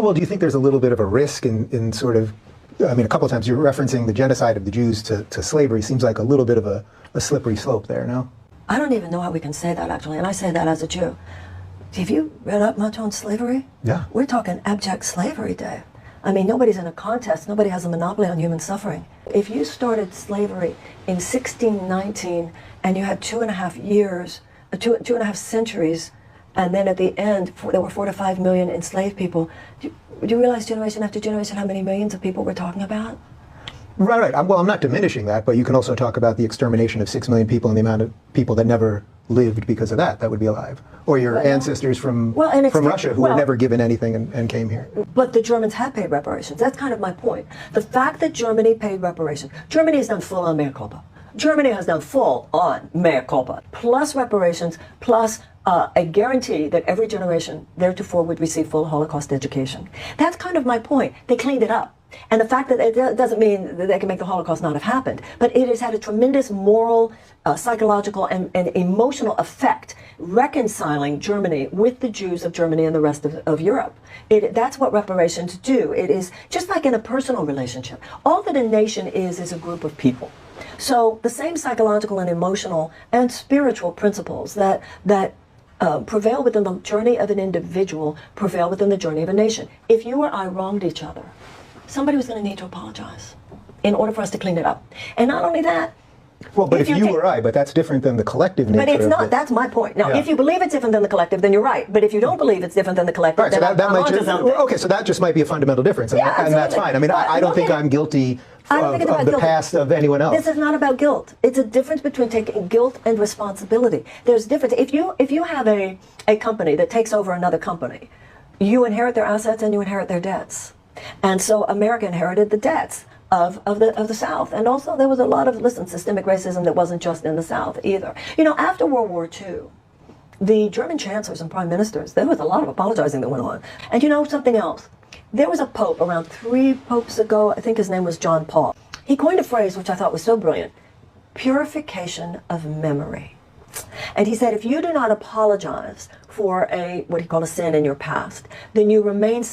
Well, do you think there's a little bit of a risk in sort of, I mean, a couple of times you're referencing the genocide of the Jews to slavery. Seems like a little bit of a slippery slope there, no? I don't even know how we can say that, actually, and I say that as a Jew. Have you read up much on slavery? Yeah. We're talking abject slavery, Dave. I mean, nobody's in a contest. Nobody has a monopoly on human suffering. If you started slavery in 1619 and you had 2.5 years, 2.5 centuries, and then at the end there were 4 to 5 million enslaved people, do you realize generation after generation how many millions of people we're talking about? Right. Well, I'm not diminishing that, but you can also talk about the extermination of 6 million people and the amount of people that never lived because of that would be alive. Or your ancestors from Russia who were never given anything and came here. But the Germans have paid reparations. That's kind of my point. The fact that Germany paid reparations, Germany has done full on mea culpa. Germany has done full on mea culpa, plus reparations, plus a guarantee that every generation theretofore would receive full Holocaust education. That's kind of my point. They cleaned it up. And the fact that it doesn't mean that they can make the Holocaust not have happened, but it has had a tremendous moral, psychological, and emotional effect reconciling Germany with the Jews of Germany and the rest of Europe. That's what reparations do. It is just like in a personal relationship. All that a nation is a group of people. So the same psychological and emotional and spiritual principles that prevail within the journey of an individual prevail within the journey of a nation. If you or I wronged each other, somebody was going to need to apologize in order for us to clean it up. And not only that, well, but if you or I, but that's different than the collective nature. But it's not. That's my point. Now, if you believe it's different than the collective, then you're right. But if you don't believe it's different than the collective, then that might just, okay, so that just might be a fundamental difference, and that's fine. I mean, I don't think I'm guilty of the past of anyone else. This is not about guilt. It's a difference between taking guilt and responsibility. There's difference. If you have a company that takes over another company, you inherit their assets and you inherit their debts. And so America inherited the debts of the South. And also there was a lot of, systemic racism that wasn't just in the South either. You know, after World War II, the German chancellors and prime ministers, there was a lot of apologizing that went on. And you know something else? There was a pope around 3 popes ago, I think his name was John Paul. He coined a phrase which I thought was so brilliant: purification of memory. And he said, if you do not apologize for what he called a sin in your past, then you remain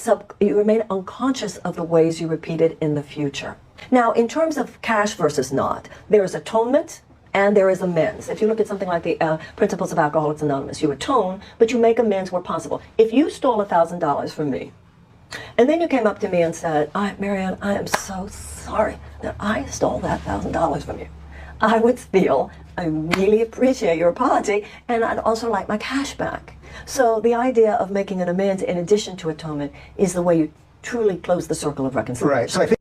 unconscious of the ways you repeated in the future. Now, in terms of cash versus not, there is atonement and there is amends. If you look at something like the Principles of Alcoholics Anonymous, you atone, but you make amends where possible. If you stole $1,000 from me, and then you came up to me and said, Marianne, I am so sorry that I stole that $1,000 from you, I would feel, I really appreciate your apology, and I'd also like my cash back. So the idea of making an amends in addition to atonement is the way you truly close the circle of reconciliation. Right. So I think